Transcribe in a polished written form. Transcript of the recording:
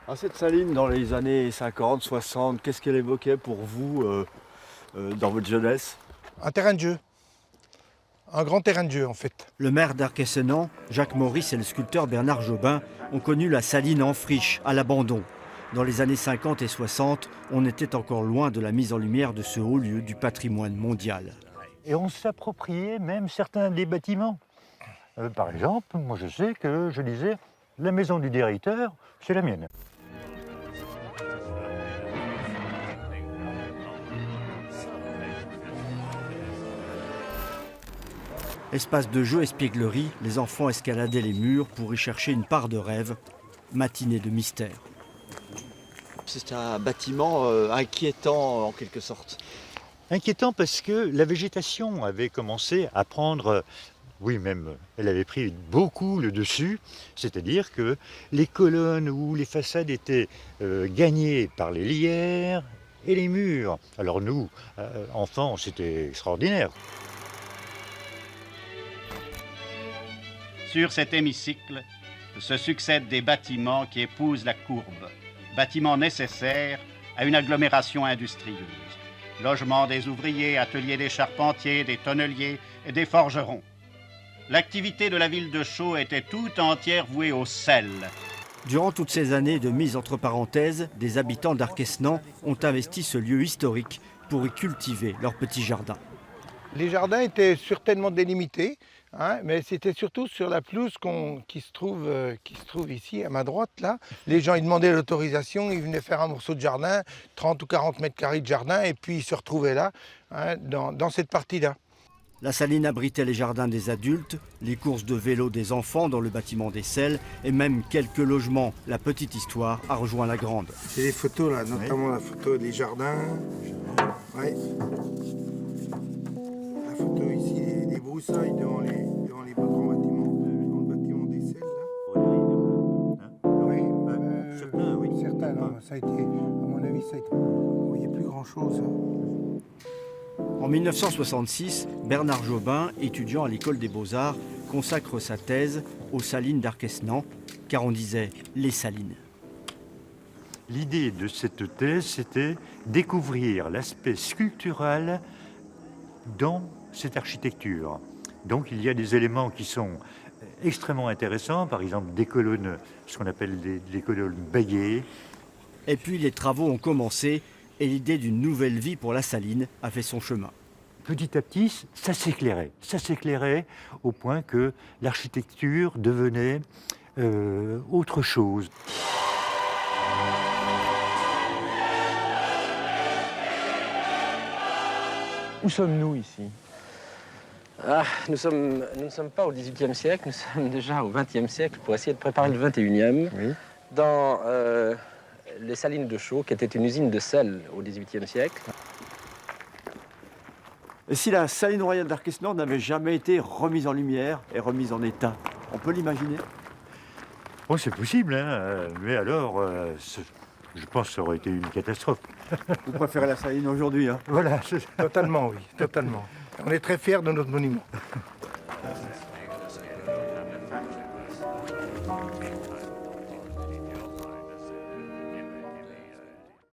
Ah, cette saline, dans les années 50, 60, qu'est-ce qu'elle évoquait pour vous dans votre jeunesse? Un terrain de jeu. Un grand terrain de jeu en fait. Le maire d'Arquessenan, Jacques Maurice et le sculpteur Bernard Jobin ont connu la saline en friche, à l'abandon. Dans les années 50 et 60, on était encore loin de la mise en lumière de ce haut lieu du patrimoine mondial. Et on s'appropriait même certains des bâtiments. Par exemple, moi je sais que je disais, la maison du directeur, c'est la mienne. Espace de jeu espièglerie, les enfants escaladaient les murs pour y chercher une part de rêve, matinée de mystère. C'est un bâtiment inquiétant en quelque sorte. Inquiétant parce que la végétation avait commencé à prendre, oui même, elle avait pris beaucoup le dessus, c'est-à-dire que les colonnes ou les façades étaient gagnées par les lierres et les murs. Alors nous, enfants, c'était extraordinaire. Sur cet hémicycle se succèdent des bâtiments qui épousent la courbe, bâtiments nécessaires à une agglomération industrieuse. Logement des ouvriers, ateliers des charpentiers, des tonneliers et des forgerons. L'activité de la ville de Chaux était tout entière vouée au sel. Durant toutes ces années de mise entre parenthèses, des habitants d'Arquesnan ont investi ce lieu historique pour y cultiver leurs petits jardins. Les jardins étaient certainement délimités, mais c'était surtout sur la pelouse qui se trouve ici à ma droite là. Les gens ils demandaient l'autorisation, ils venaient faire un morceau de jardin, 30 ou 40 mètres carrés de jardin, et puis ils se retrouvaient là, dans cette partie-là. La saline abritait les jardins des adultes, les courses de vélo des enfants dans le bâtiment des selles et même quelques logements. La petite histoire a rejoint la grande. C'est les photos là, notamment la photo des jardins. Ouais. La photo ici des broussailles devant les grands bâtiments, dans le bâtiment des selles là. Oui, certains, non, ça a été, à mon avis, ça a été. Il n'y a plus grand chose. En 1966, Bernard Jobin, étudiant à l'école des Beaux-Arts, consacre sa thèse aux salines d'Arquesnan, car on disait les salines. L'idée de cette thèse, c'était découvrir l'aspect sculptural dans cette architecture. Donc il y a des éléments qui sont extrêmement intéressants, par exemple des colonnes, ce qu'on appelle des colonnes bayées. Et puis les travaux ont commencé et l'idée d'une nouvelle vie pour la saline a fait son chemin. Petit à petit, ça s'éclairait au point que l'architecture devenait autre chose. Où sommes-nous ici? Nous ne sommes pas au XVIIIe siècle, nous sommes déjà au XXe siècle pour essayer de préparer le XXIe, Oui. dans les salines de Chaux, qui était une usine de sel au XVIIIe siècle. Et si la saline royale d'Arquesnan n'avait jamais été remise en lumière et remise en état, on peut l'imaginer? Oh, c'est possible, mais alors, je pense que ça aurait été une catastrophe. Vous préférez la saline aujourd'hui, hein? Voilà. Totalement, oui, totalement. On est très fiers de notre monument.